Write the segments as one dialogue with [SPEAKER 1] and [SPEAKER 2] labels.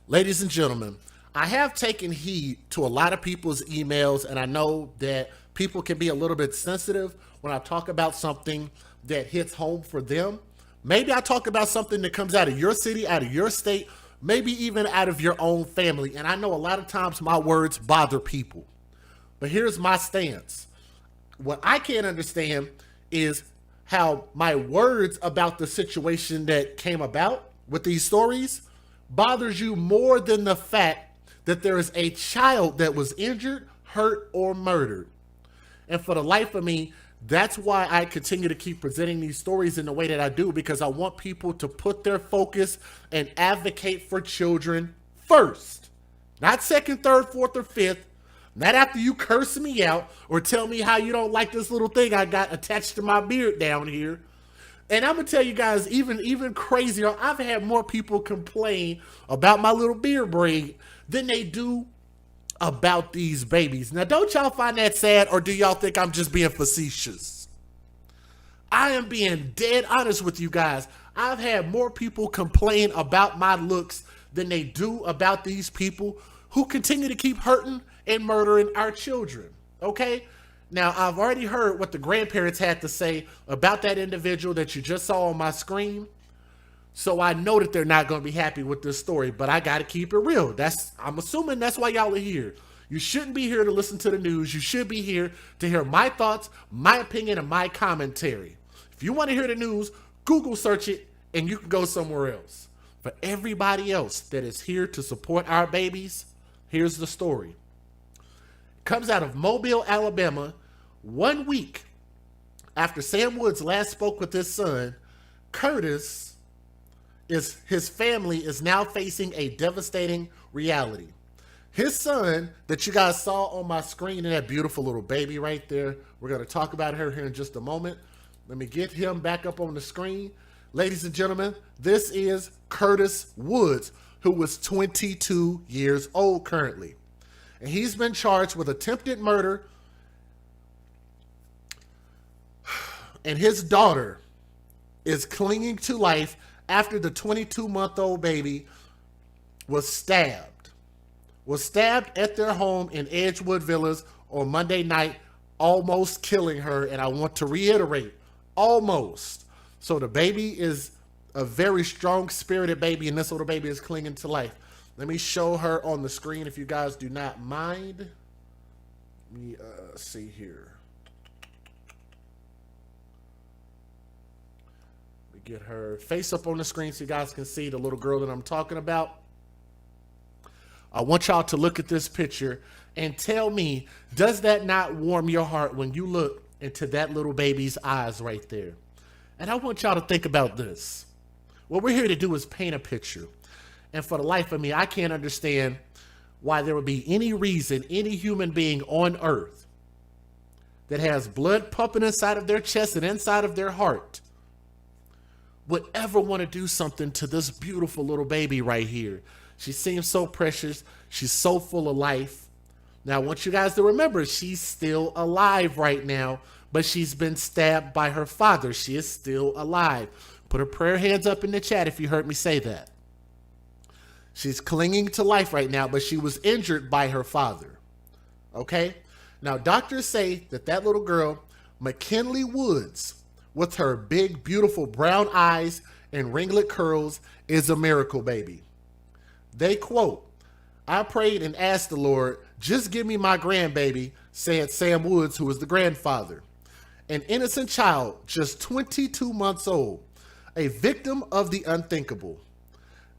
[SPEAKER 1] Ladies and gentlemen, I have taken heed to a lot of people's emails, and I know that people can be a little bit sensitive when I talk about something that hits home for them. Maybe I talk about something that comes out of your city, out of your state, maybe even out of your own family. And I know a lot of times my words bother people. But here's my stance. What I can't understand is how my words about the situation that came about with these stories bothers you more than the fact that there is a child that was injured, hurt, or murdered. And for the life of me, that's why I continue to keep presenting these stories in the way that I do, because I want people to put their focus and advocate for children first. Not second, third, fourth, or fifth. Not after you curse me out or tell me how you don't like this little thing I got attached to my beard down here. And I'm gonna tell you guys, even crazier, I've had more people complain about my little beard braid than they do about these babies. Now, don't y'all find that sad, or do y'all think I'm just being facetious? I am being dead honest with you guys. I've had more people complain about my looks than they do about these people who continue to keep hurting and murdering our children, okay? Now, I've already heard what the grandparents had to say about that individual that you just saw on my screen. So I know that they're not going to be happy with this story, but I got to keep it real. I'm assuming that's why y'all are here. You shouldn't be here to listen to the news. You should be here to hear my thoughts, my opinion, and my commentary. If you want to hear the news, Google search it, and you can go somewhere else. For everybody else that is here to support our babies, here's the story. Comes out of Mobile, Alabama, 1 week after Sam Woods last spoke with his son. His family is now facing a devastating reality. His son that you guys saw on my screen, and that beautiful little baby right there, we're going to talk about her here in just a moment. Let me get him back up on the screen. Ladies and gentlemen, this is Curtis Woods, who was 22 years old currently. And he's been charged with attempted murder. And his daughter is clinging to life after the 22-month-old baby was stabbed. Was stabbed at their home in Edgewood Villas on Monday night, almost killing her. And I want to reiterate, almost. So the baby is a very strong-spirited baby, and this little baby is clinging to life. Let me show her on the screen if you guys do not mind. Let me see here. Let me get her face up on the screen so you guys can see the little girl that I'm talking about. I want y'all to look at this picture and tell me, does that not warm your heart when you look into that little baby's eyes right there? And I want y'all to think about this. What we're here to do is paint a picture. And for the life of me, I can't understand why there would be any reason any human being on earth that has blood pumping inside of their chest and inside of their heart would ever want to do something to this beautiful little baby right here. She seems so precious. She's so full of life. Now, I want you guys to remember, she's still alive right now, but she's been stabbed by her father. She is still alive. Put her prayer hands up in the chat if you heard me say that. She's clinging to life right now, but she was injured by her father. Okay? Now, doctors say that that little girl, McKinley Woods, with her big, beautiful brown eyes and ringlet curls, is a miracle baby. They quote, "I prayed and asked the Lord, just give me my grandbaby," said Sam Woods, who was the grandfather. An innocent child, just 22 months old, a victim of the unthinkable.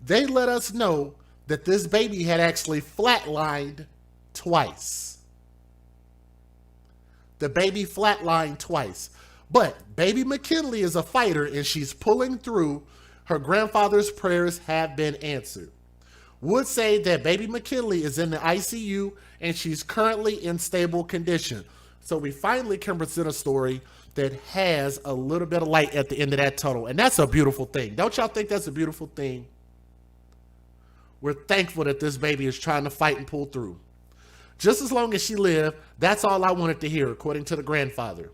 [SPEAKER 1] They let us know that this baby had actually flatlined twice. The baby flatlined twice. But baby McKinley is a fighter, and she's pulling through. Her grandfather's prayers have been answered. Would say that baby McKinley is in the ICU, and she's currently in stable condition. So we finally can present a story that has a little bit of light at the end of that tunnel. And that's a beautiful thing. Don't y'all think that's a beautiful thing? We're thankful that this baby is trying to fight and pull through. Just as long as she lived, that's all I wanted to hear, according to the grandfather.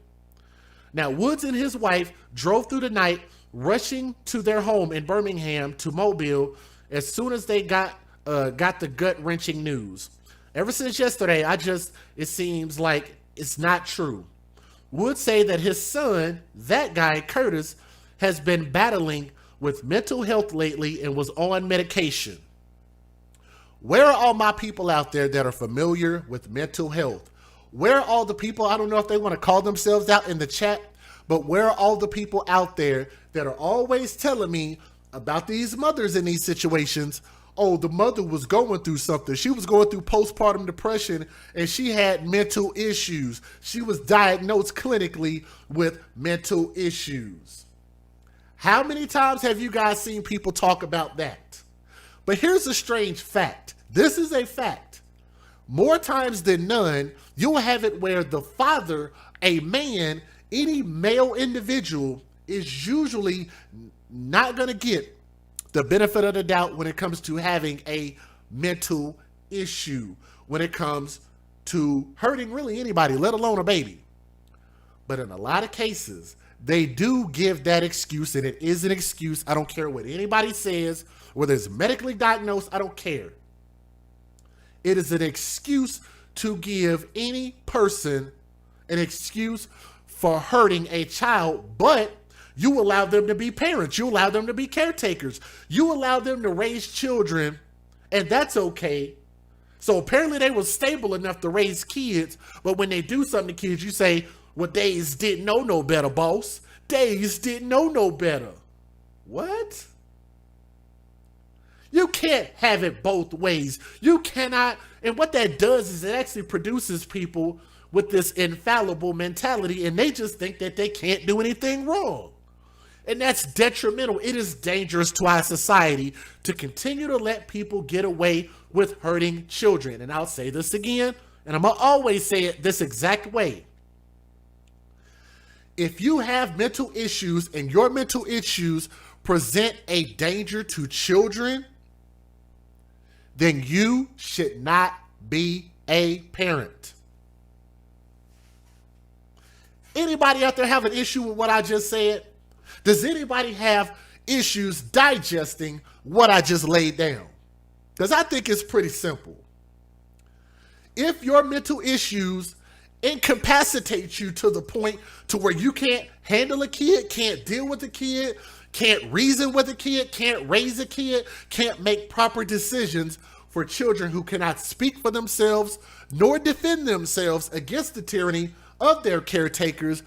[SPEAKER 1] Now, Woods and his wife drove through the night, rushing to their home in Birmingham to Mobile as soon as they got got the gut-wrenching news. Ever since yesterday, it seems like it's not true. Would say that his son, that guy, Curtis, has been battling with mental health lately and was on medication. Where are all my people out there that are familiar with mental health? Where are all the people, I don't know if they want to call themselves out in the chat, but where are all the people out there that are always telling me about these mothers in these situations? Oh, the mother was going through something. She was going through postpartum depression and she had mental issues. She was diagnosed clinically with mental issues. How many times have you guys seen people talk about that? But here's a strange fact. This is a fact. More times than none, you'll have it where the father, a man, any male individual is usually not going to get the benefit of the doubt when it comes to having a mental issue, when it comes to hurting really anybody, let alone a baby. But in a lot of cases, they do give that excuse, and it is an excuse. I don't care what anybody says, whether it's medically diagnosed, I don't care. It is an excuse to give any person an excuse for hurting a child, but you allow them to be parents. You allow them to be caretakers. You allow them to raise children, and that's okay. So apparently they were stable enough to raise kids, but when they do something to kids, you say, well, Days didn't know no better, boss. Days didn't know no better. What? You can't have it both ways. You cannot. And what that does is it actually produces people with this infallible mentality, and they just think that they can't do anything wrong. And that's detrimental. It is dangerous to our society to continue to let people get away with hurting children. And I'll say this again, and I'm going to always say it this exact way. If you have mental issues and your mental issues present a danger to children, then you should not be a parent. Anybody out there have an issue with what I just said? Does anybody have issues digesting what I just laid down? Because I think it's pretty simple. If your mental issues incapacitate you to the point to where you can't handle a kid, can't deal with a kid, can't reason with a kid, can't raise a kid, can't make proper decisions for children who cannot speak for themselves nor defend themselves against the tyranny of their caretakers,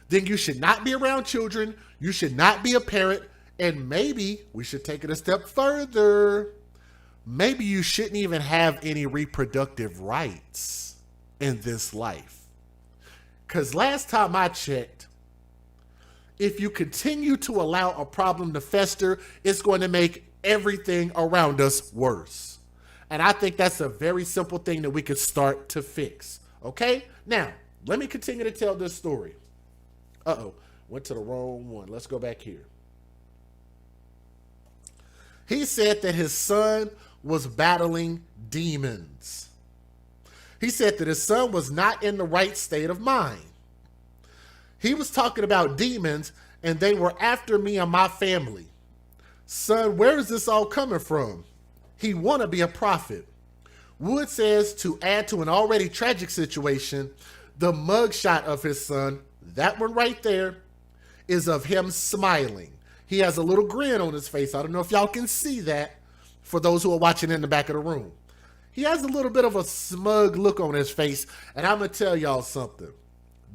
[SPEAKER 1] then you should not be around children. You should not be a parent. And maybe we should take it a step further. Maybe you shouldn't even have any reproductive rights in this life. Because last time I checked, if you continue to allow a problem to fester, it's going to make everything around us worse. And I think that's a very simple thing that we could start to fix. Okay? Now, let me continue to tell this story. Uh-oh, went to the wrong one. Let's go back here. He said that his son was battling demons. He said that his son was not in the right state of mind. He was talking about demons, and they were after me and my family. Son, where is this all coming from? He want to be a prophet. Wood says to add to an already tragic situation, the mugshot of his son, that one right there, is of him smiling. He has a little grin on his face. I don't know if y'all can see that for those who are watching in the back of the room. He has a little bit of a smug look on his face, and I'm going to tell y'all something.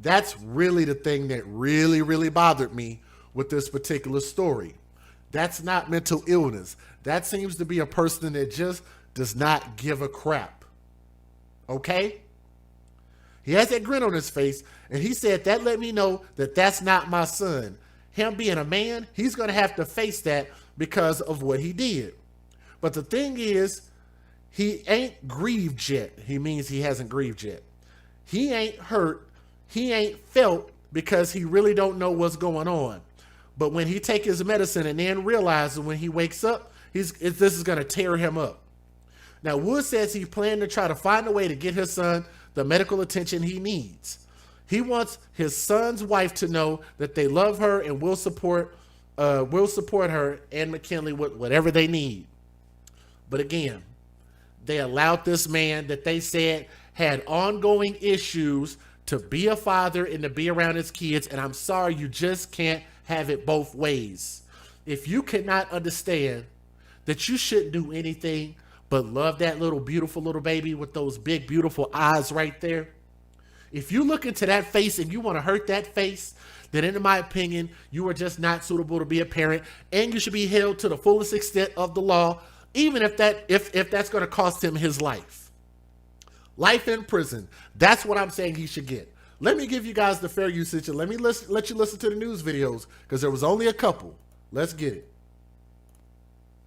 [SPEAKER 1] That's really the thing that really, really bothered me with this particular story. That's not mental illness. That seems to be a person that just does not give a crap. Okay? He has that grin on his face, and he said that let me know that that's not my son. Him being a man, he's going to have to face that because of what he did. But the thing is, he ain't grieved yet. He means he hasn't grieved yet. He ain't hurt. He ain't felt because he really don't know what's going on. But when he take his medicine and then realizes when he wakes up, this is going to tear him up. Now, Wood says he planned to try to find a way to get his son the medical attention he needs. He wants his son's wife to know that they love her and will support her and McKinley with whatever they need. But again, They allowed this man that they said had ongoing issues to be a father and to be around his kids. And I'm sorry, you just can't have it both ways. If you cannot understand that you shouldn't do anything but love that little beautiful little baby with those big beautiful eyes right there, if you look into that face and you want to hurt that face, then in my opinion, you are just not suitable to be a parent, and you should be held to the fullest extent of the law, even if that's going to cost him his life. Life in prison. That's what I'm saying he should get. Let me give you guys the fair usage, and let you listen to the news videos, because there was only a couple. Let's get it.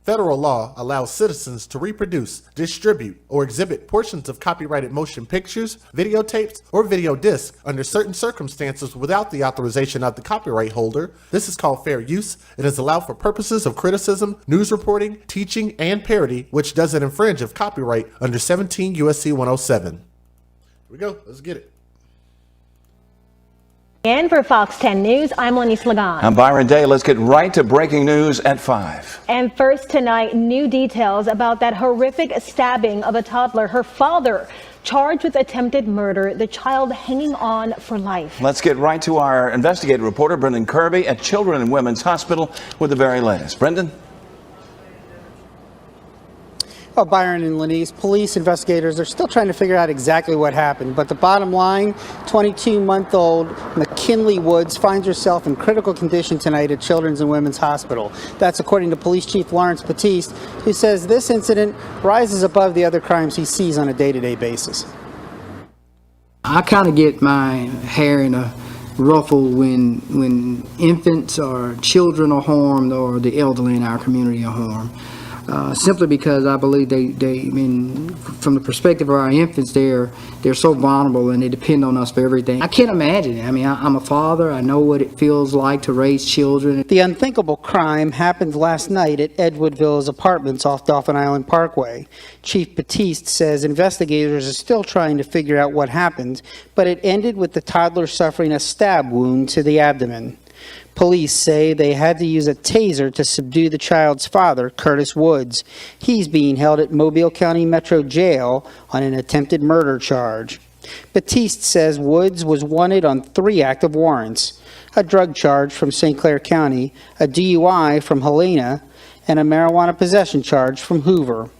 [SPEAKER 1] Federal law allows citizens to reproduce, distribute, or exhibit portions of copyrighted motion pictures, videotapes, or video discs under certain circumstances without the authorization of the copyright holder. This is called fair use. It is allowed for purposes of criticism, news reporting, teaching, and parody, which doesn't infringe of copyright under 17 U.S.C. 107. Here we go. Let's get it.
[SPEAKER 2] And for Fox 10 News, I'm Lenny Slagan.
[SPEAKER 3] I'm Byron Day. Let's get right to breaking news at 5.
[SPEAKER 2] And first tonight, new details about that horrific stabbing of a toddler. Her father charged with attempted murder, the child hanging on for life.
[SPEAKER 3] Let's get right to our investigative reporter, Brendan Kirby, at Children and Women's Hospital with the very latest. Brendan?
[SPEAKER 4] Well, Byron and Lenise, police investigators are still trying to figure out exactly what happened. But the bottom line, 22-month-old McKinley Woods finds herself in critical condition tonight at Children's and Women's Hospital. That's according to Police Chief Lawrence Batiste, who says this incident rises above the other crimes he sees on a day-to-day basis.
[SPEAKER 5] I kind of get my hair in a ruffle when infants or children are harmed or the elderly in our community are harmed. Simply because I believe I mean, from the perspective of our infants, they're so vulnerable and they depend on us for everything. I can't imagine it. I mean, I'm a father. I know what it feels like to raise children.
[SPEAKER 4] The unthinkable crime happened last night at Edgewood Villas Apartments off Dauphin Island Parkway. Chief Batiste says investigators are still trying to figure out what happened, but it ended with the toddler suffering a stab wound to the abdomen. Police say they had to use a taser to subdue the child's father, Curtis Woods. He's being held at Mobile County Metro Jail on an attempted murder charge. Batiste says Woods was wanted on 3 active warrants: a drug charge from St. Clair County, a DUI from Helena, and a marijuana possession charge from Hoover.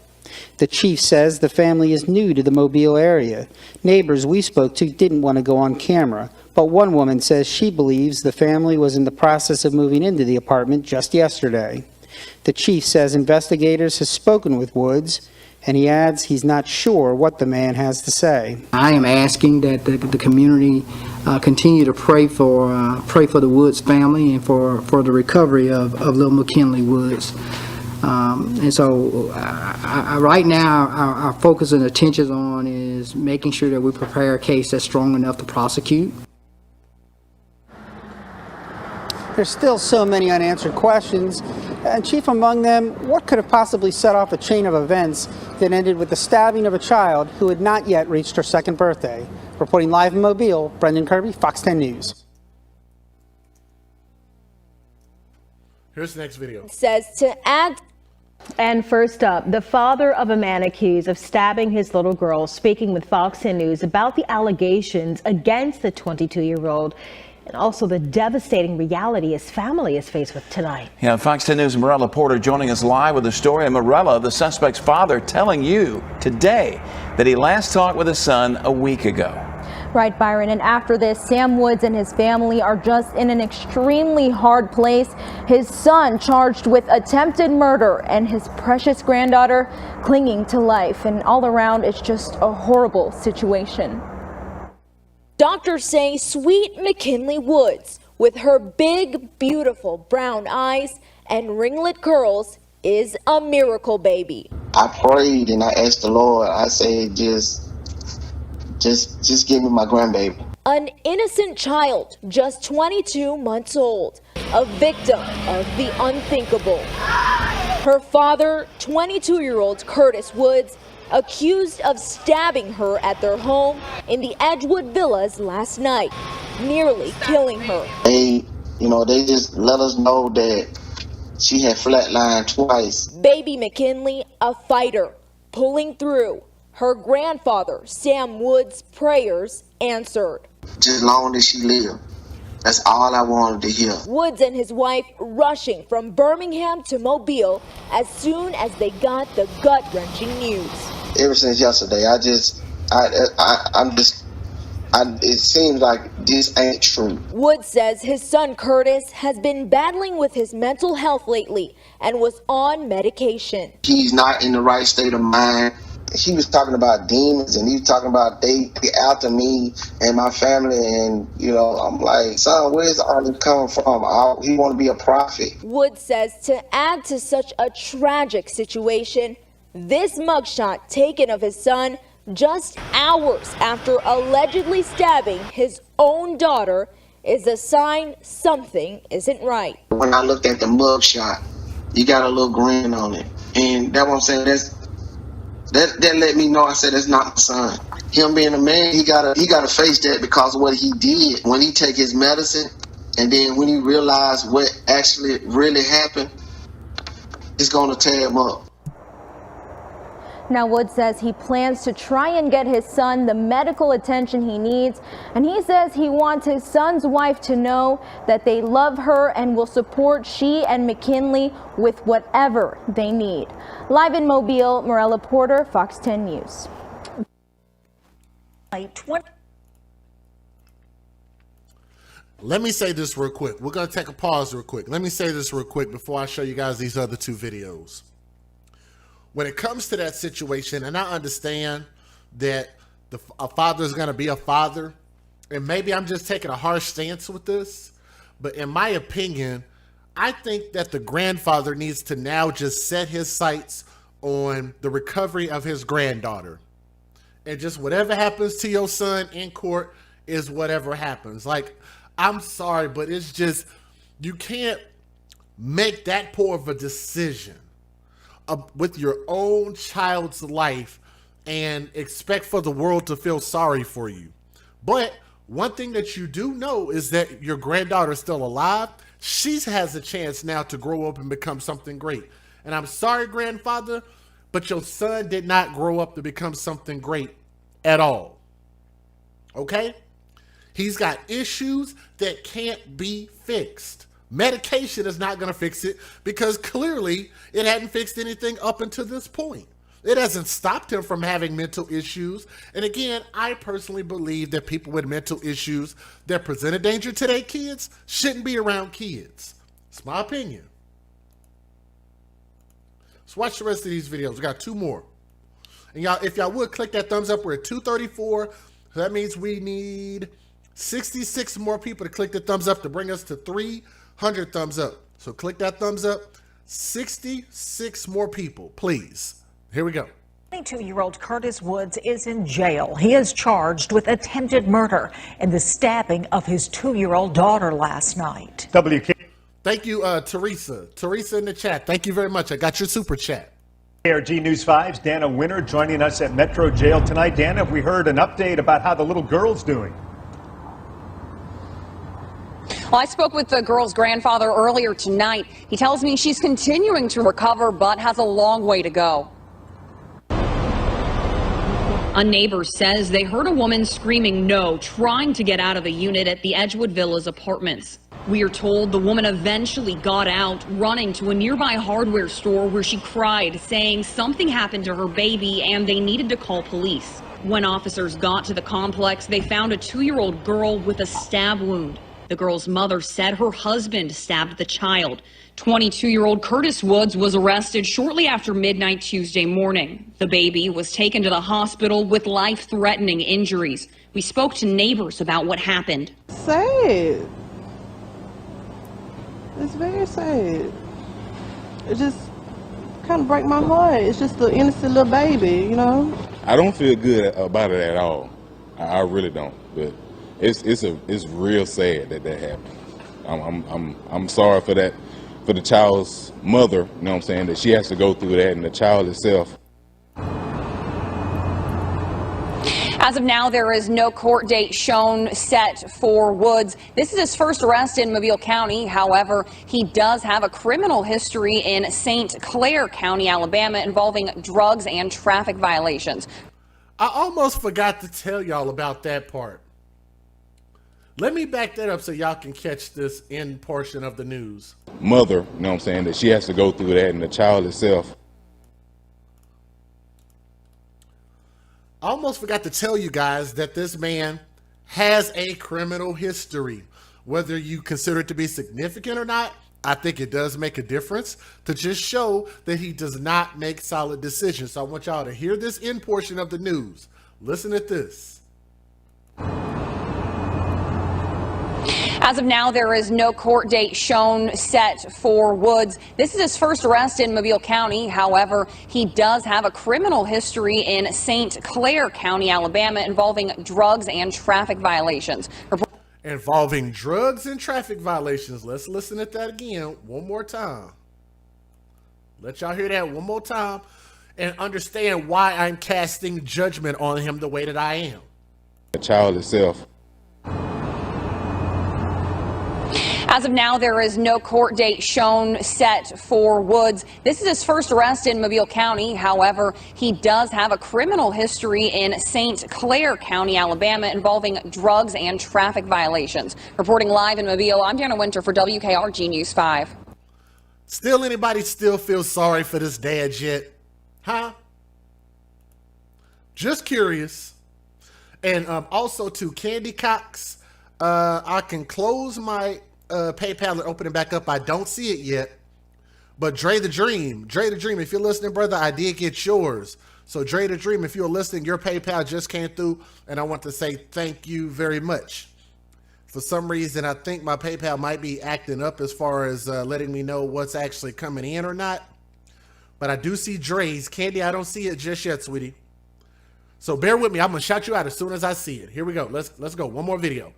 [SPEAKER 4] The chief says the family is new to the Mobile area. Neighbors we spoke to didn't want to go on camera, but one woman says she believes the family was in the process of moving into the apartment just yesterday. The chief says investigators have spoken with Woods, and he adds he's not sure what the man has to say.
[SPEAKER 5] I am asking that the community continue to pray for the Woods family and for the recovery of little McKinley Woods. And so right now our focus and attention on is making sure that we prepare a case that's strong enough to prosecute.
[SPEAKER 4] There's still so many unanswered questions, and chief among them, what could have possibly set off a chain of events that ended with the stabbing of a child who had not yet reached her 2nd birthday? Reporting live in Mobile, Brendan Kirby, Fox 10 News.
[SPEAKER 1] Here's the next video.
[SPEAKER 2] Says to add. And first up, the father of a man accused of stabbing his little girl, speaking with Fox 10 News about the allegations against the 22-year-old. And also the devastating reality his family is faced with tonight.
[SPEAKER 3] Yeah, Fox 10 News' Morella Porter joining us live with the story. And Morella, the suspect's father, telling you today that he last talked with his son a week ago.
[SPEAKER 6] Right, Byron. And after this, Sam Woods and his family are just in an extremely hard place. His son charged with attempted murder and his precious granddaughter clinging to life. And all around, it's just a horrible situation.
[SPEAKER 7] Doctors say sweet McKinley Woods, with her big, beautiful brown eyes and ringlet curls, is a miracle baby.
[SPEAKER 8] I prayed and I asked the Lord, I said, just give me my grandbaby.
[SPEAKER 7] An innocent child, just 22 months old, a victim of the unthinkable. Her father, 22-year-old Curtis Woods, accused of stabbing her at their home in the Edgewood Villas last night, nearly killing her.
[SPEAKER 8] They just let us know that she had flatlined twice.
[SPEAKER 7] Baby McKinley, a fighter, pulling through. Her grandfather, Sam Woods' prayers answered.
[SPEAKER 8] Just long as she lived. That's all I wanted to hear.
[SPEAKER 7] Woods and his wife rushing from Birmingham to Mobile as soon as they got the gut-wrenching news.
[SPEAKER 8] Ever since yesterday, it seems like this ain't true.
[SPEAKER 7] Woods says his son Curtis has been battling with his mental health lately and was on medication.
[SPEAKER 8] He's not in the right state of mind. He was talking about demons, and he was talking about they after me and my family, and I'm like, son, where's all this coming from? He want to be a prophet.
[SPEAKER 7] Woods says to add to such a tragic situation, this mugshot taken of his son just hours after allegedly stabbing his own daughter is a sign something isn't right.
[SPEAKER 8] When I looked at the mugshot, you got a little grin on it, and that's what I'm saying. That let me know. I said that's not my son. Him being a man, he gotta face that because of what he did. When he take his medicine, and then when he realized what actually really happened, it's gonna tear him up.
[SPEAKER 6] Now, Woods says he plans to try and get his son the medical attention he needs, and he says he wants his son's wife to know that they love her and will support she and McKinley with whatever they need. Live in Mobile, Morella Porter, Fox 10 News.
[SPEAKER 1] Let me say this real quick. We're going to take a pause real quick. Let me say this real quick before I show you guys these other two videos. When it comes to that situation, and I understand that a father is going to be a father, and maybe I'm just taking a harsh stance with this, but in my opinion, I think that the grandfather needs to now just set his sights on the recovery of his granddaughter. And just whatever happens to your son in court is whatever happens. Like, I'm sorry, but it's just, you can't make that poor of a decision with your own child's life and expect for the world to feel sorry for you. But one thing that you do know is that your granddaughter is still alive. She has a chance now to grow up and become something great. And I'm sorry, grandfather, but your son did not grow up to become something great at all. Okay? He's got issues that can't be fixed. Medication is not going to fix it because clearly it hadn't fixed anything up until this point. It hasn't stopped him from having mental issues. And again, I personally believe that people with mental issues that present a danger to their kids shouldn't be around kids. It's my opinion. Let's watch the rest of these videos. We got two more. And y'all, if y'all would click that thumbs up, we're at 234. So that means we need 66 more people to click the thumbs up to bring us to 300 thumbs up. So click that thumbs up. 66 more people, please. Here we go.
[SPEAKER 9] 22-year-old Curtis Woods is in jail. He is charged with attempted murder and the stabbing of his 2-year-old daughter last night.
[SPEAKER 1] Thank you, Teresa. Teresa in the chat. Thank you very much. I got your super chat.
[SPEAKER 10] KRG News 5's Dana Winter joining us at Metro Jail tonight. Dana, have we heard an update about how the little girl's doing?
[SPEAKER 11] Well, I spoke with the girl's grandfather earlier tonight. He tells me she's continuing to recover, but has a long way to go. A neighbor says they heard a woman screaming no, trying to get out of a unit at the Edgewood Villas apartments. We are told the woman eventually got out, running to a nearby hardware store where she cried, saying something happened to her baby and they needed to call police. When officers got to the complex, they found a 2-year-old girl with a stab wound. The girl's mother said her husband stabbed the child. 22-year-old Curtis Woods was arrested shortly after midnight Tuesday morning. The baby was taken to the hospital with life-threatening injuries. We spoke to neighbors about what happened.
[SPEAKER 12] Sad. It's very sad. It just kind of breaks my heart. It's just an innocent little baby, you know.
[SPEAKER 13] I don't feel good about it at all. I really don't. But it's real sad that happened. I'm sorry for that, for the child's mother. You know what I'm saying, that she has to go through that, and the child itself.
[SPEAKER 11] As of now, there is no court date shown set for Woods. This is his first arrest in Mobile County. However, he does have a criminal history in St. Clair County, Alabama, involving drugs and traffic violations.
[SPEAKER 1] I almost forgot to tell y'all about that part. Let me back that up so y'all can catch this end portion of the news.
[SPEAKER 13] Mother, you know what I'm saying, that she has to go through that, and the child itself.
[SPEAKER 1] I almost forgot to tell you guys that this man has a criminal history. Whether you consider it to be significant or not, I think it does make a difference to just show that he does not make solid decisions. So I want y'all to hear this end portion of the news. Listen to this.
[SPEAKER 11] As of now, there is no court date shown set for Woods. This is his first arrest in Mobile County. However, he does have a criminal history in St. Clair County, Alabama, involving drugs and traffic violations.
[SPEAKER 1] Involving drugs and traffic violations. Let's listen to that again one more time. Let y'all hear that one more time and understand why I'm casting judgment on him the way that I am.
[SPEAKER 13] The child itself.
[SPEAKER 11] As of now, there is no court date shown set for Woods. This is his first arrest in Mobile County. However, he does have a criminal history in St. Clair County, Alabama, involving drugs and traffic violations. Reporting live in Mobile, I'm Deanna Winter for WKRG News 5.
[SPEAKER 1] Still anybody still feel sorry for this dad yet? Huh? Just curious. And also to Candy Cox, I can close my PayPal and open it back up. I don't see it yet. But Dre the Dream, if you're listening, brother, I did get yours. So Dre the Dream, if you're listening, your PayPal just came through, and I want to say thank you very much. For some reason, I think my PayPal might be acting up as far as letting me know what's actually coming in or not. But I do see Dre's. Candy, I don't see it just yet, sweetie. So bear with me. I'm going to shout you out as soon as I see it. Here we go. Let's go. One more video.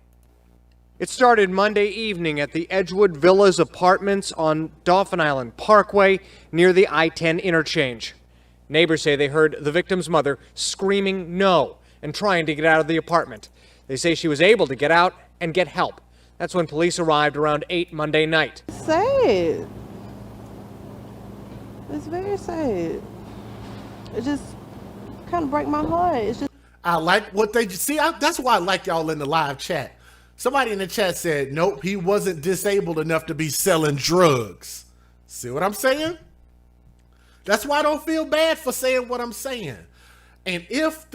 [SPEAKER 14] It started Monday evening at the Edgewood Villas Apartments on Dauphin Island Parkway near the I-10 interchange. Neighbors say they heard the victim's mother screaming no and trying to get out of the apartment. They say she was able to get out and get help. That's when police arrived around 8 Monday night.
[SPEAKER 12] Sad. It's very sad. It just kind of breaks my heart. It's just.
[SPEAKER 1] I like what they see. That's why I like y'all in the live chat. Somebody in the chat said, nope, he wasn't disabled enough to be selling drugs. See what I'm saying? That's why I don't feel bad for saying what I'm saying. And if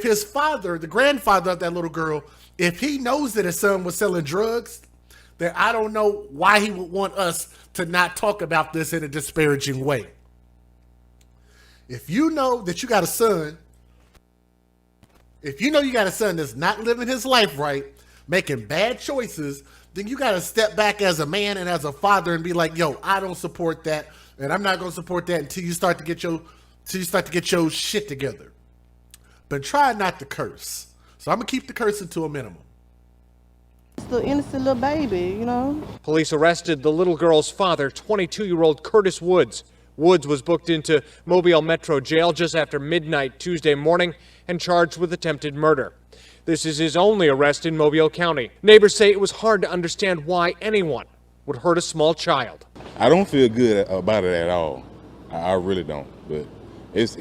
[SPEAKER 1] his father, the grandfather of that little girl, if he knows that his son was selling drugs, then I don't know why he would want us to not talk about this in a disparaging way. If you know that you got a son, that's not living his life right, making bad choices, then you got to step back as a man and as a father and be like, yo, I don't support that. And I'm not going to support that until you start to get your shit together. But try not to curse. So I'm going to keep the cursing to a minimum.
[SPEAKER 12] It's the innocent little baby, you know.
[SPEAKER 14] Police arrested the little girl's father, 22-year-old Curtis Woods. Woods was booked into Mobile Metro Jail just after midnight Tuesday morning and charged with attempted murder. This is his only arrest in Mobile County. Neighbors say it was hard to understand why anyone would hurt a small child.
[SPEAKER 13] I don't feel good about it at all. I really don't. But it's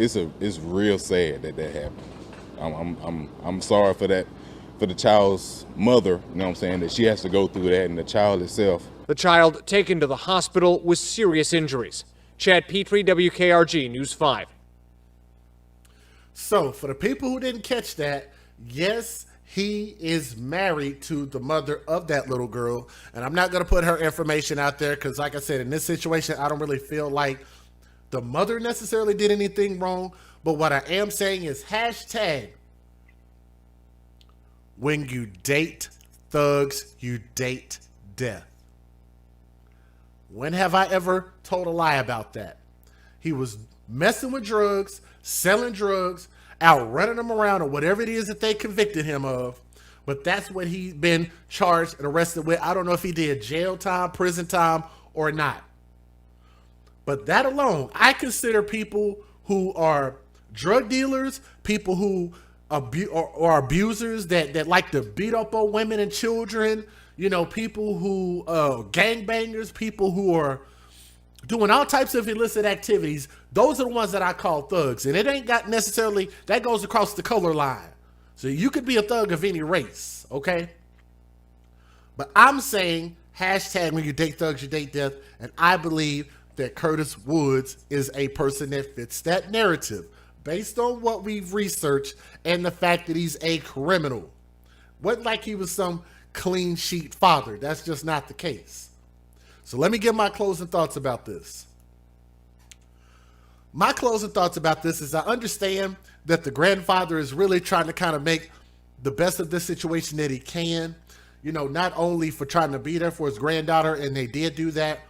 [SPEAKER 13] real sad that happened. I'm sorry for that, for the child's mother. You know what I'm saying, that she has to go through that, and the child itself.
[SPEAKER 14] The child taken to the hospital with serious injuries. Chad Petrie, WKRG News 5.
[SPEAKER 1] So for the people who didn't catch that, yes, he is married to the mother of that little girl. And I'm not going to put her information out there because, like I said, in this situation, I don't really feel like the mother necessarily did anything wrong. But what I am saying is hashtag when you date thugs, you date death. When have I ever told a lie about that? He was messing with drugs, selling drugs, out running them around or whatever it is that they convicted him of. But that's what he's been charged and arrested with. I don't know if he did jail time, prison time, or not. But that alone, I consider people who are drug dealers, people who or abusers that like to beat up on women and children, you know, people who gangbangers, people who are doing all types of illicit activities. Those are the ones that I call thugs. And it ain't got necessarily, that goes across the color line. So you could be a thug of any race, okay? But I'm saying, hashtag when you date thugs, you date death. And I believe that Curtis Woods is a person that fits that narrative based on what we've researched and the fact that he's a criminal. Wasn't like he was some clean sheet father. That's just not the case. So let me give my closing thoughts about this. My closing thoughts about this is I understand that the grandfather is really trying to kind of make the best of this situation that he can, you know, not only for trying to be there for his granddaughter, and they did do that.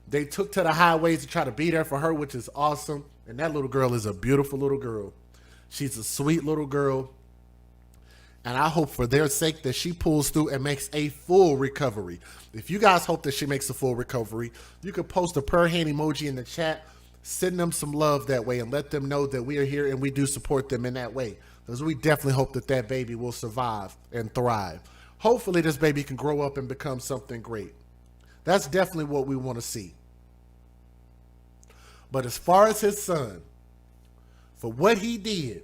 [SPEAKER 1] They took to the highways to try to be there for her, which is awesome. And that little girl is a beautiful little girl. She's a sweet little girl. And I hope for their sake that she pulls through and makes a full recovery. If you guys hope that she makes a full recovery, you could post a prayer hand emoji in the chat, send them some love that way, and let them know that we are here and we do support them in that way. Because we definitely hope that that baby will survive and thrive. Hopefully this baby can grow up and become something great. That's definitely what we want to see. But as far as his son, for what he did,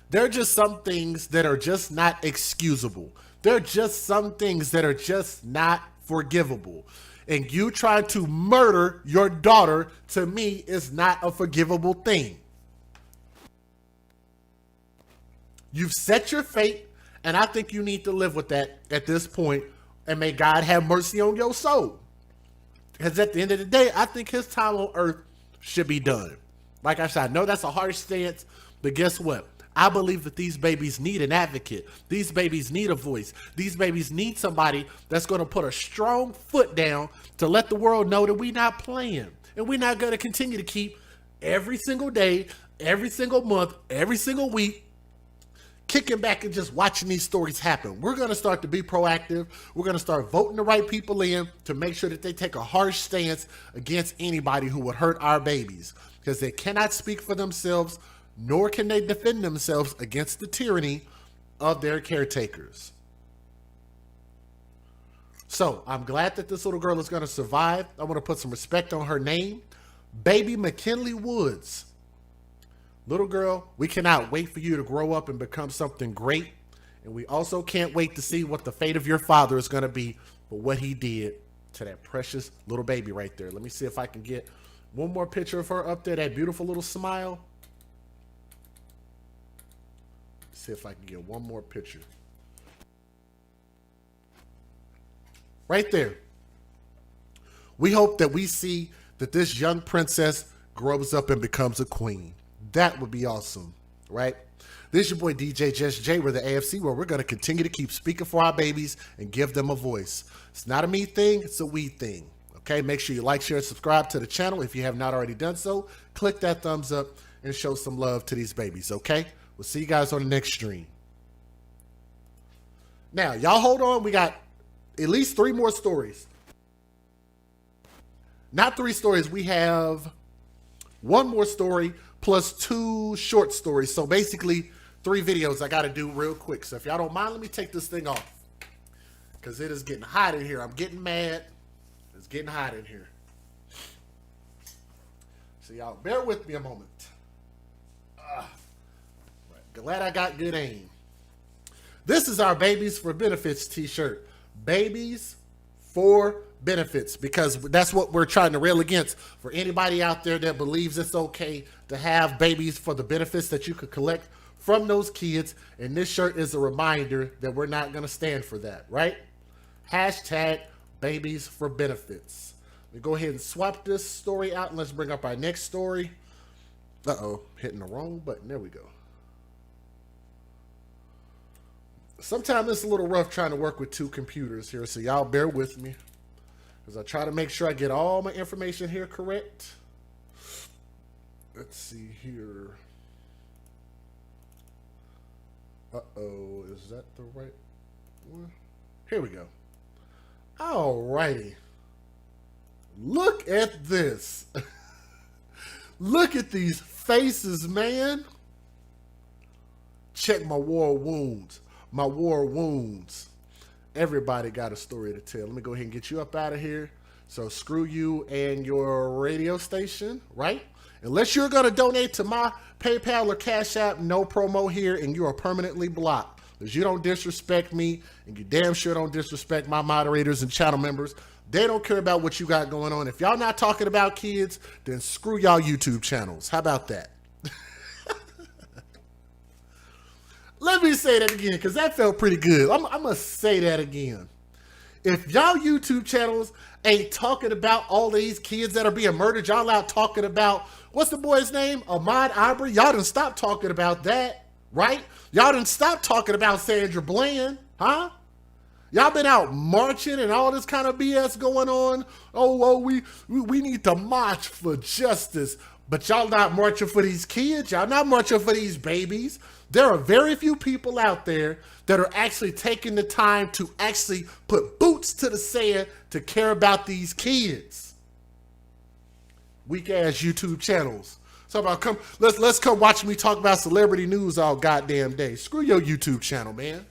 [SPEAKER 1] there are just some things that are just not excusable. There are just some things that are just not forgivable. And you trying to murder your daughter, to me, is not a forgivable thing. You've set your fate, and I think you need to live with that at this point, and may God have mercy on your soul. Because at the end of the day, I think his time on earth should be done. Like I said, I know that's a harsh stance, but guess what? I believe that these babies need an advocate. These babies need a voice. These babies need somebody that's going to put a strong foot down to let the world know that we're not playing. And we're not going to continue to keep every single day, every single month, every single week, kicking back and just watching these stories happen. We're going to start to be proactive. We're going to start voting the right people in to make sure that they take a harsh stance against anybody who would hurt our babies, because they cannot speak for themselves, nor can they defend themselves against the tyranny of their caretakers. So I'm glad that this little girl is going to survive. I want to put some respect on her name, Baby McKinley Woods. Little girl, we cannot wait for you to grow up and become something great. And we also can't wait to see what the fate of your father is going to be for what he did to that precious little baby right there. Let me see if I can get one more picture of her up there, that beautiful little smile. See if I can get one more picture. Right there. We hope that we see that this young princess grows up and becomes a queen. That would be awesome, right? This is your boy DJ Just J. We're the AFC, where we're going to continue to keep speaking for our babies and give them a voice. It's not a me thing, it's a we thing. Okay, make sure you like, share, and subscribe to the channel if you have not already done so. Click that thumbs up and show some love to these babies, okay? We'll see you guys on the next stream. Now, y'all hold on. We got at least 3 more stories. Not 3 stories. We have 1 more story plus 2 short stories. So basically 3 videos I got to do real quick. So if y'all don't mind, let me take this thing off, because it is getting hot in here. I'm getting mad. It's getting hot in here. So y'all bear with me a moment. Glad I got good aim. This is our Babies for Benefits t-shirt. Babies for Benefits, because that's what we're trying to rail against. For anybody out there that believes it's okay to have babies for the benefits that you could collect from those kids. And this shirt is a reminder that we're not going to stand for that, right? Hashtag Babies for Benefits. We go ahead and swap this story out, and let's bring up our next story. Uh-oh, hitting the wrong button. There we go. Sometimes it's a little rough trying to work with 2 computers here, so y'all bear with me as I try to make sure I get all my information here correct. Let's see here. Uh-oh, is that the right one? Here we go. Alrighty. Look at this. Look at these faces, man. Check my war wounds. My war wounds. Everybody got a story to tell. Let me go ahead and get you up out of here. So screw you and your radio station, right? Unless you're going to donate to my PayPal or Cash App, no promo here, and you are permanently blocked. Because you don't disrespect me, and you damn sure don't disrespect my moderators and channel members. They don't care about what you got going on. If y'all not talking about kids, then screw y'all YouTube channels. How about that? Let me say that again, because that felt pretty good. I'm going to say that again. If y'all YouTube channels ain't talking about all these kids that are being murdered, y'all out talking about, what's the boy's name? Ahmaud Arbery. Y'all done stop talking about that, right? Y'all done stop talking about Sandra Bland, huh? Y'all been out marching and all this kind of BS going on. Oh, well, we need to march for justice. But y'all not marching for these kids. Y'all not marching for these babies. There are very few people out there that are actually taking the time to actually put boots to the sand to care about these kids. Weak ass YouTube channels. So about let's come watch me talk about celebrity news all goddamn day. Screw your YouTube channel, man.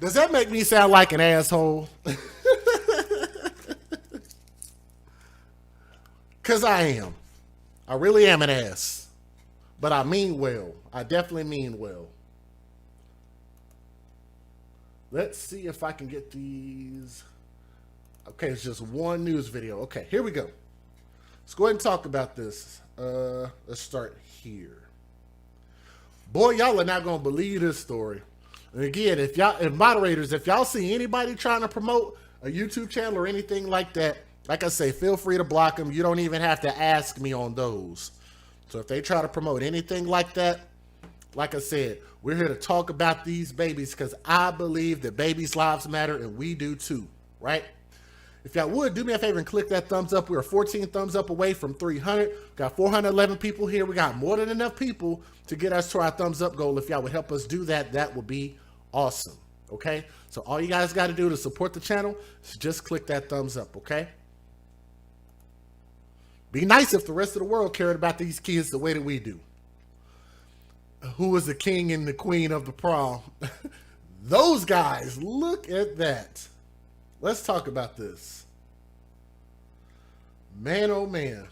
[SPEAKER 1] Does that make me sound like an asshole? Because I am. I really am an ass. But I mean well. I definitely mean well. Let's see if I can get these. Okay, it's just one news video. Okay, here we go. Let's go ahead and talk about this. Let's start here. Boy, y'all are not going to believe this story. And again, if moderators, if y'all see anybody trying to promote a YouTube channel or anything like that, like I say, feel free to block them. You don't even have to ask me on those. So if they try to promote anything like that, like I said, we're here to talk about these babies because I believe that babies' lives matter and we do too, right? If y'all would, do me a favor and click that thumbs up. We're 14 thumbs up away from 300. We got 411 people here. We got more than enough people to get us to our thumbs up goal. If y'all would help us do that, that would be awesome, okay? So all you guys got to do to support the channel is just click that thumbs up, okay? Be nice if the rest of the world cared about these kids the way that we do. Who was the king and the queen of the prom? Those guys, look at that. Let's talk about this. Man, oh man.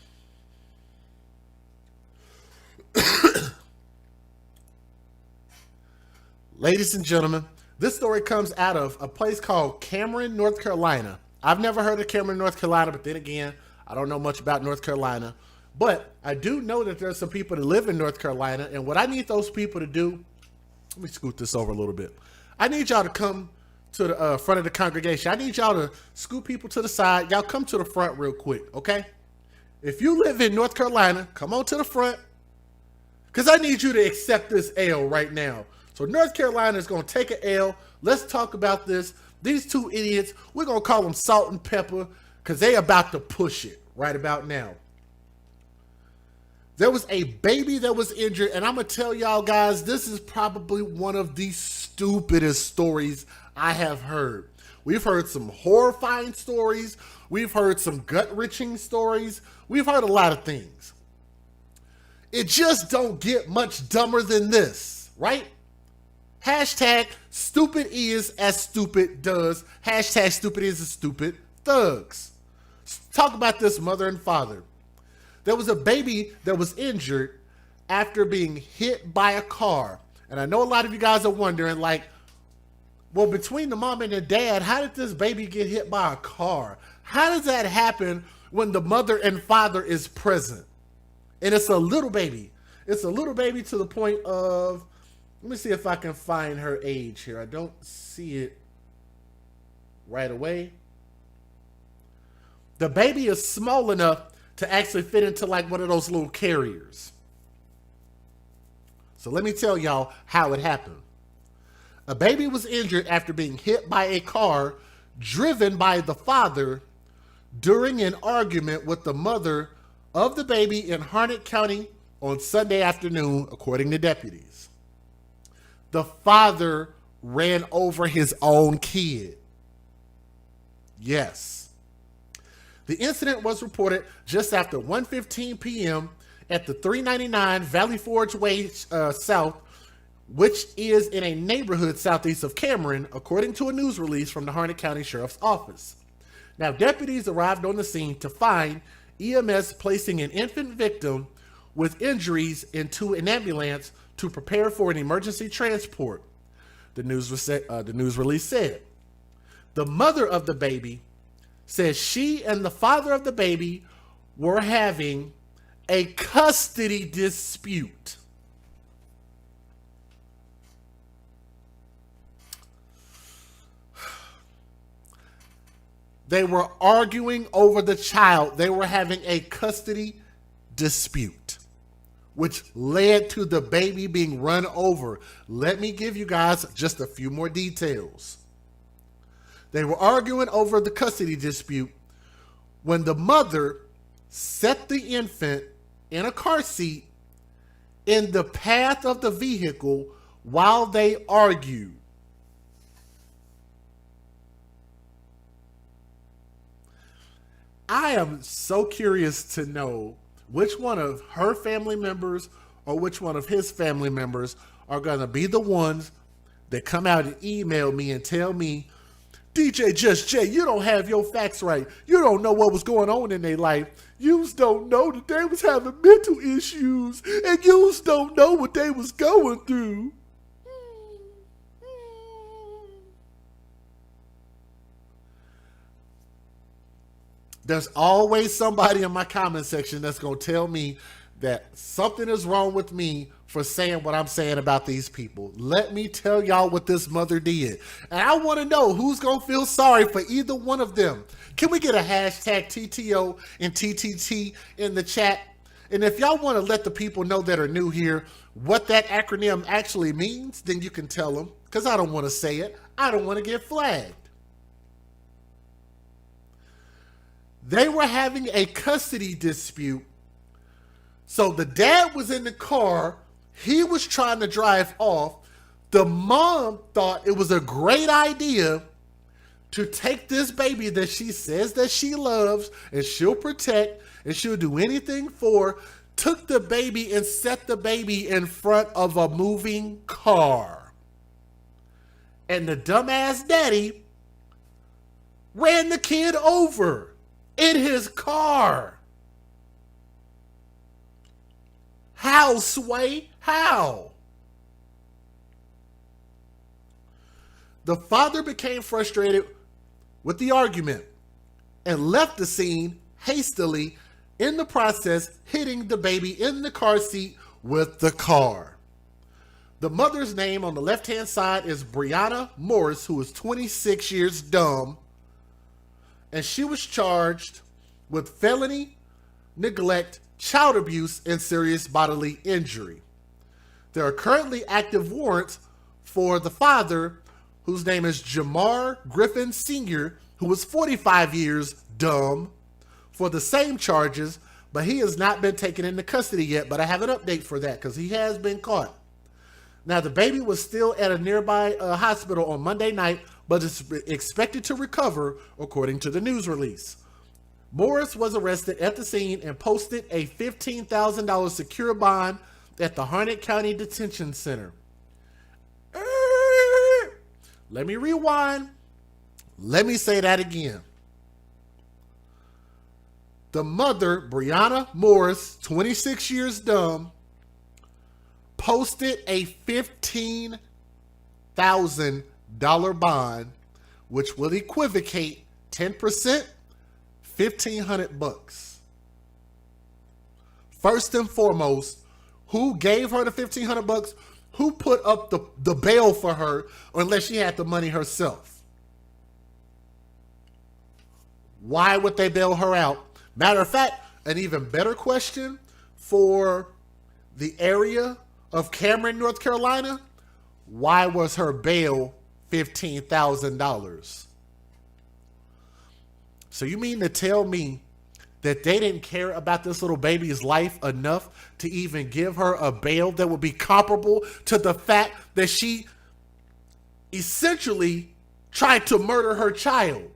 [SPEAKER 1] Ladies and gentlemen, this story comes out of a place called Cameron, North Carolina. I've never heard of Cameron, North Carolina, but then again, I don't know much about North Carolina. But I do know that there's some people that live in North Carolina, and what I need those people to do, let me scoot this over a little bit. I need y'all to come to the front of the congregation. I need y'all to scoot people to the side. Y'all come to the front real quick, okay? If you live in North Carolina, come on to the front, because I need you to accept this L right now. So North Carolina is going to take an L. Let's talk about this. These two idiots, we're going to call them Salt and Pepper because they about to push it right about now. There was a baby that was injured, and I'm going to tell y'all guys, this is probably one of the stupidest stories I have heard. We've heard some horrifying stories. We've heard some gut-wrenching stories. We've heard a lot of things. It just don't get much dumber than this, right? Hashtag stupid is as stupid does. Hashtag stupid is as stupid thugs. Let's talk about this mother and father. There was a baby that was injured after being hit by a car. And I know a lot of you guys are wondering, like, well, between the mom and the dad, how did this baby get hit by a car? How does that happen when the mother and father is present? And it's a little baby. It's a little baby to the point of, let me see if I can find her age here. I don't see it right away. The baby is small enough to actually fit into like one of those little carriers. So let me tell y'all how it happened. A baby was injured after being hit by a car driven by the father during an argument with the mother of the baby in Harnett County on Sunday afternoon, according to deputies. The father ran over his own kid. Yes. The incident was reported just after 1:15 p.m. at the 399 Valley Forge Way South, which is in a neighborhood southeast of Cameron, according to a news release from the Harnett County Sheriff's Office. Now, deputies arrived on the scene to find EMS placing an infant victim with injuries into an ambulance to prepare for an emergency transport. The news release said. The mother of the baby says she and the father of the baby were having a custody dispute. They were arguing over the child. They were having a custody dispute, which led to the baby being run over. Let me give you guys just a few more details. They were arguing over the custody dispute when the mother set the infant in a car seat in the path of the vehicle while they argued. I am so curious to know which one of her family members or which one of his family members are going to be the ones that come out and email me and tell me, DJ Just Jay, you don't have your facts right. You don't know what was going on in their life. Yous don't know that they was having mental issues, and yous don't know what they was going through. There's always somebody in my comment section that's going to tell me that something is wrong with me for saying what I'm saying about these people. Let me tell y'all what this mother did. And I want to know who's going to feel sorry for either one of them. Can we get a hashtag TTO and TTT in the chat? And if y'all want to let the people know that are new here what that acronym actually means, then you can tell them, because I don't want to say it. I don't want to get flagged. They were having a custody dispute. So the dad was in the car. He was trying to drive off. The mom thought it was a great idea to take this baby that she says that she loves and she'll protect and she'll do anything for, took the baby and set the baby in front of a moving car. And the dumbass daddy ran the kid over in his car. How, Sway? How? The father became frustrated with the argument and left the scene hastily, in the process hitting the baby in the car seat with the car. The mother's name on the left-hand side is Brianna Morris, who is 26 years dumb, and she was charged with felony, neglect, child abuse, and serious bodily injury. There are currently active warrants for the father, whose name is Jamar Griffin Sr., who was 45 years dumb, for the same charges, but he has not been taken into custody yet. But I have an update for that because he has been caught. Now, the baby was still at a nearby hospital on Monday night, but is expected to recover, according to the news release. Morris was arrested at the scene and posted a $15,000 secure bond at the Harnett County Detention Center. Let me rewind. Let me say that again. The mother, Brianna Morris, 26 years dumb, posted a $15,000 bond, which will equivocate 10%, $1,500. First and foremost, who gave her the $1,500? Who put up the bail for her, unless she had the money herself? Why would they bail her out? Matter of fact, an even better question for the area of Cameron, North Carolina, why was her bail $15,000? So you mean to tell me that they didn't care about this little baby's life enough to even give her a bail that would be comparable to the fact that she essentially tried to murder her child?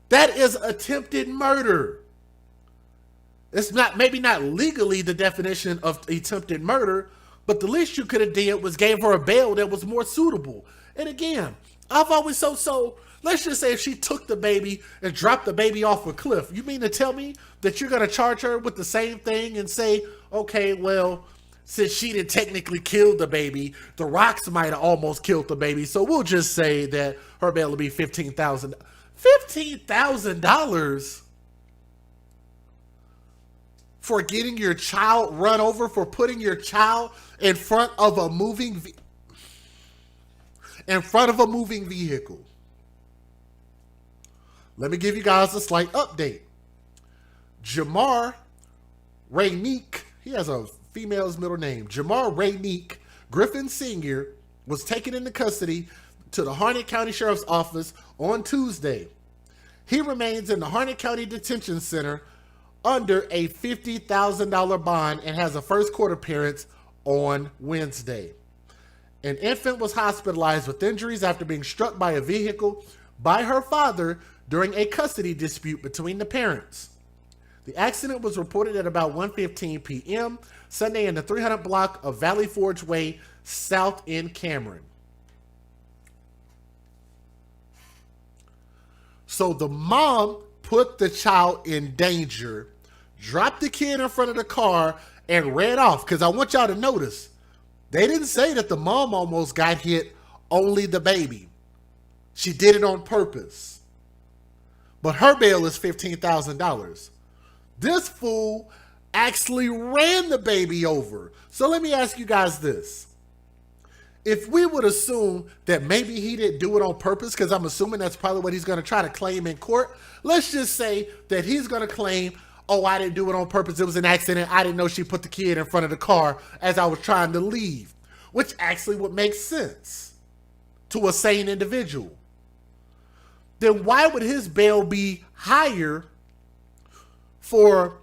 [SPEAKER 1] That is attempted murder. It's not, maybe not legally the definition of attempted murder, but the least you could have did was gave her a bail that was more suitable. And again, I've always let's just say if she took the baby and dropped the baby off a cliff, you mean to tell me that you're going to charge her with the same thing and say, okay, well, since she didn't technically kill the baby, the rocks might have almost killed the baby, so we'll just say that her bail will be $15,000. $15,000 for getting your child run over, for putting your child in front of a moving vehicle. Let me give you guys a slight update. Jamar Raynique, he has a female's middle name. Jamar Raynique Griffin Sr. was taken into custody to the Harnett County Sheriff's Office on Tuesday. He remains in the Harnett County Detention Center under a $50,000 bond and has a first court appearance on Wednesday. An infant was hospitalized with injuries after being struck by a vehicle by her father during a custody dispute between the parents. The accident was reported at about 1:15 p.m. Sunday in the 300 block of Valley Forge Way, South in Cameron. So the mom put the child in danger, dropped the kid in front of the car, and ran off. Because I want y'all to notice, they didn't say that the mom almost got hit, only the baby. She did it on purpose. But her bail is $15,000. This fool actually ran the baby over. So let me ask you guys this. If we would assume that maybe he didn't do it on purpose, because I'm assuming that's probably what he's going to try to claim in court. Let's just say that he's going to claim, oh, I didn't do it on purpose. It was an accident. I didn't know she put the kid in front of the car as I was trying to leave, which actually would make sense to a sane individual. Then why would his bail be higher for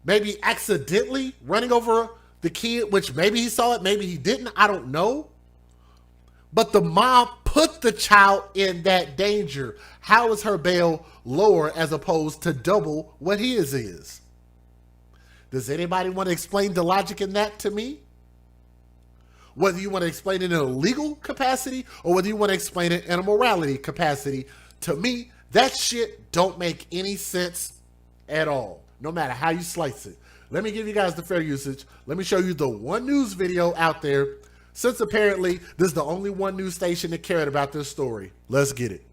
[SPEAKER 1] maybe accidentally running over the kid, which maybe he saw it, maybe he didn't, I don't know. But the mom put the child in that danger. How is her bail lower as opposed to double what his is? Does anybody want to explain the logic in that to me? Whether you want to explain it in a legal capacity or whether you want to explain it in a morality capacity, to me, that shit don't make any sense at all, no matter how you slice it. Let me give you guys the fair usage. Let me show you the one news video out there, since apparently this is the only one news station that cared about this story. Let's get it.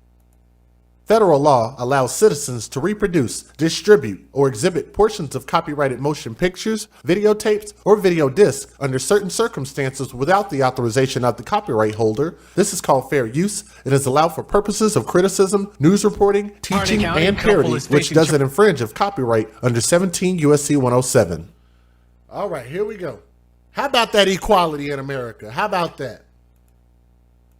[SPEAKER 1] Federal law allows citizens to reproduce, distribute, or exhibit portions of copyrighted motion pictures, videotapes, or video discs under certain circumstances without the authorization of the copyright holder. This is called fair use and is allowed for purposes of criticism, news reporting, teaching, and parody, which doesn't infringe of copyright under 17 U.S.C. 107. All right, here we go. How about that equality in America? How about that?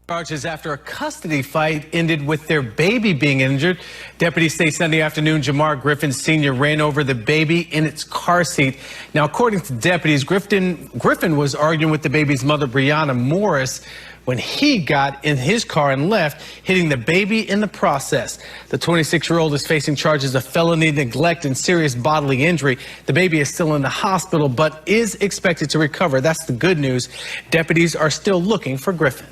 [SPEAKER 15] Charges after a custody fight ended with their baby being injured. Deputies say Sunday afternoon, Jamar Griffin Sr. ran over the baby in its car seat. Now, according to deputies, Griffin was arguing with the baby's mother, Brianna Morris, when he got in his car and left, hitting the baby in the process. The 26-year-old is facing charges of felony neglect and serious bodily injury. The baby is still in the hospital, but is expected to recover. That's the good news. Deputies are still looking for Griffin.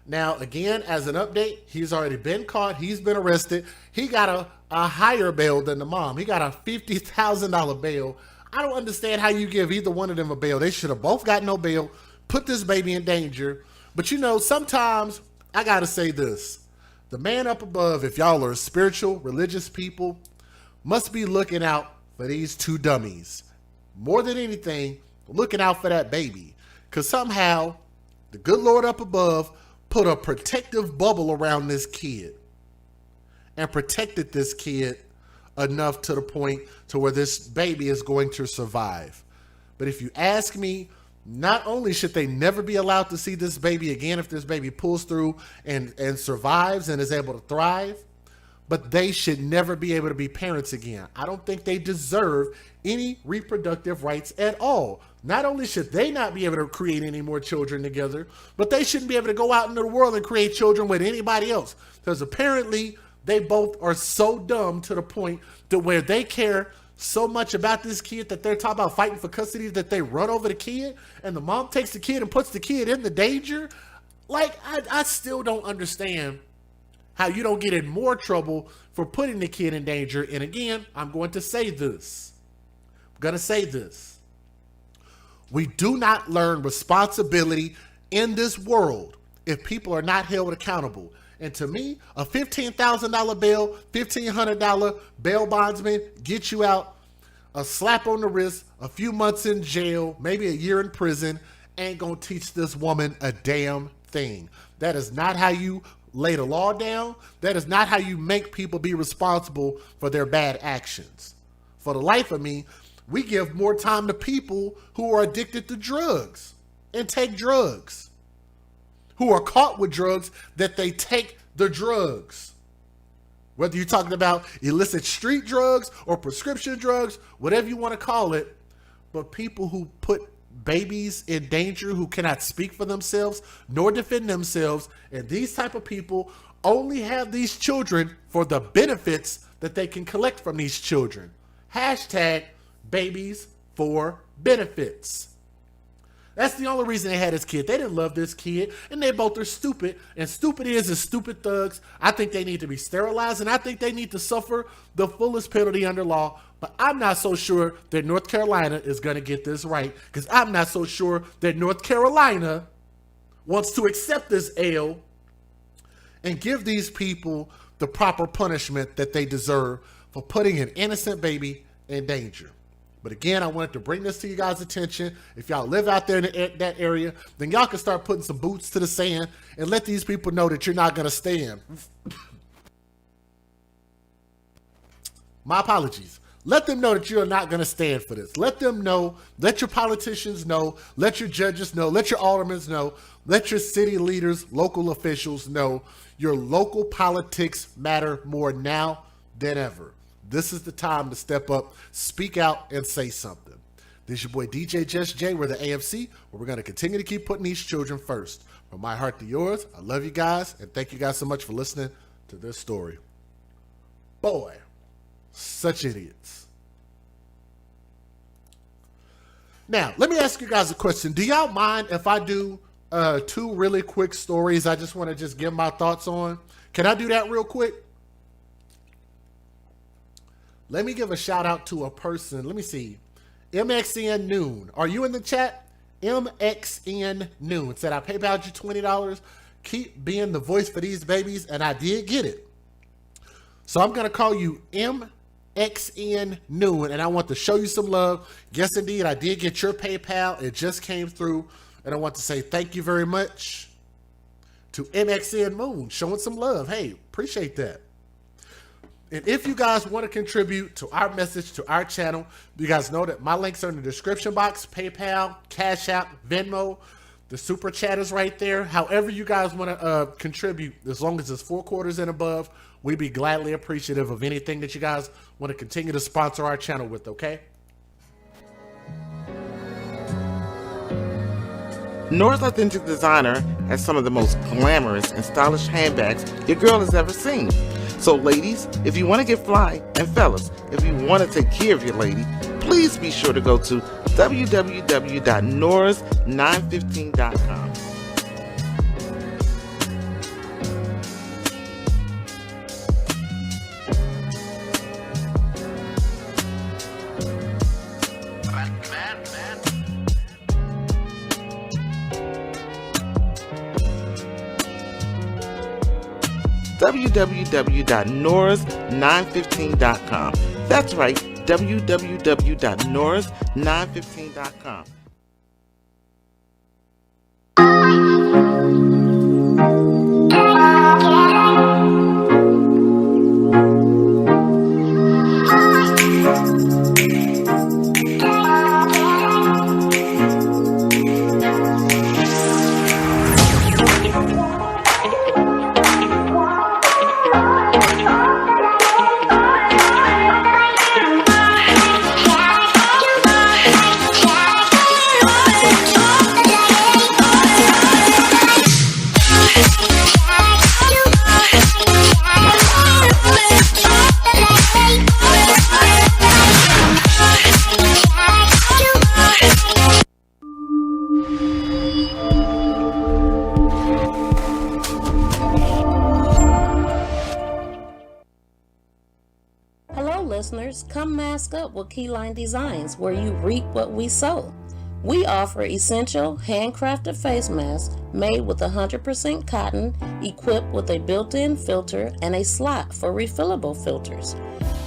[SPEAKER 1] Now, again, as an update, he's already been caught. He's been arrested. He got a higher bail than the mom. He got a $50,000 bail. I don't understand how you give either one of them a bail. They should have both got no bail, put this baby in danger. But, you know, sometimes I got to say this. The man up above, if y'all are spiritual, religious people, must be looking out for these two dummies. More than anything, looking out for that baby. Because somehow the good Lord up above put a protective bubble around this kid and protected this kid enough to the point to where this baby is going to survive. But if you ask me, not only should they never be allowed to see this baby again if this baby pulls through and survives and is able to thrive, but they should never be able to be parents again. I don't think they deserve any reproductive rights at all. Not only should they not be able to create any more children together, but they shouldn't be able to go out into the world and create children with anybody else. Because apparently they both are so dumb to the point to where they care so much about this kid that they're talking about fighting for custody that they run over the kid, and the mom takes the kid and puts the kid in the danger. Like, I still don't understand how you don't get in more trouble for putting the kid in danger. And again, I'm going to say this. We do not learn responsibility in this world if people are not held accountable. And to me, a $15,000 bail, $1,500 bail bondsman get you out. A slap on the wrist, a few months in jail, maybe a year in prison, ain't gonna teach this woman a damn thing. That is not how you lay the law down. That is not how you make people be responsible for their bad actions. For the life of me, we give more time to people who are addicted to drugs and take drugs, who are caught with drugs, that they take the drugs. Whether you're talking about illicit street drugs or prescription drugs, whatever you want to call it, but people who put babies in danger, who cannot speak for themselves nor defend themselves, and these type of people only have these children for the benefits that they can collect from these children. Hashtag babies for benefits. That's the only reason they had this kid. They didn't love this kid, and they both are stupid, and stupid is stupid thugs. I think they need to be sterilized, and I think they need to suffer the fullest penalty under law, but I'm not so sure that North Carolina is going to get this right, because I'm not so sure that North Carolina wants to accept this L and give these people the proper punishment that they deserve for putting an innocent baby in danger. But again, I wanted to bring this to you guys' attention. If y'all live out there in that area, then y'all can start putting some boots to the sand and let these people know that you're not going to stand. My apologies. Let them know that you're not going to stand for this. Let them know. Let your politicians know. Let your judges know. Let your aldermen know. Let your city leaders, local officials know your local politics matter more now than ever. This is the time to step up, speak out, and say something. This is your boy DJ Just J. We're the AFC, where we're going to continue to keep putting these children first. From my heart to yours, I love you guys, and thank you guys so much for listening to this story. Boy, such idiots. Now, let me ask you guys a question. Do y'all mind if I do two really quick stories I just want to give my thoughts on? Can I do that real quick? Let me give a shout out to a person. Let me see. MXN Noon. Are you in the chat? MXN Noon said, I PayPal'd you $20. Keep being the voice for these babies. And I did get it. So I'm going to call you MXN Noon. And I want to show you some love. Yes, indeed. I did get your PayPal. It just came through. And I want to say thank you very much to MXN Moon. Showing some love. Hey, appreciate that. And if you guys want to contribute to our message, to our channel, you guys know that my links are in the description box. PayPal, Cash App, Venmo. The super chat is right there. However you guys want to contribute, as long as it's 4 quarters and above, we'd be gladly appreciative of anything that you guys want to continue to sponsor our channel with, okay?
[SPEAKER 16] Nor's Authentic Designer has some of the most glamorous and stylish handbags your girl has ever seen. So ladies, if you want to get fly, and fellas, if you want to take care of your lady, please be sure to go to www.nors915.com. www.nors915.com. That's right, www.nors915.com.
[SPEAKER 17] listeners, come mask up with Keyline Designs, where you reap what we sow. We offer essential, handcrafted face masks made with 100% cotton, equipped with a built-in filter and a slot for refillable filters.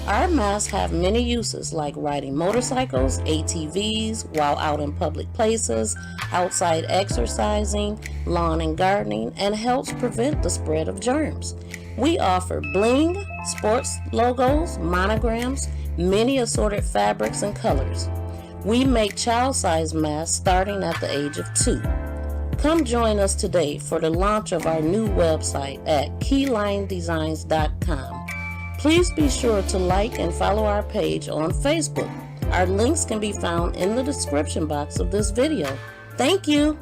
[SPEAKER 17] Our masks have many uses, like riding motorcycles, ATVs, while out in public places, outside exercising, lawn and gardening, and helps prevent the spread of germs. We offer bling, sports logos, monograms, many assorted fabrics and colors. We make child-sized masks starting at the age of 2. Come join us today for the launch of our new website at keylinedesigns.com. Please be sure to like and follow our page on Facebook. Our links can be found in the description box of this video. Thank you.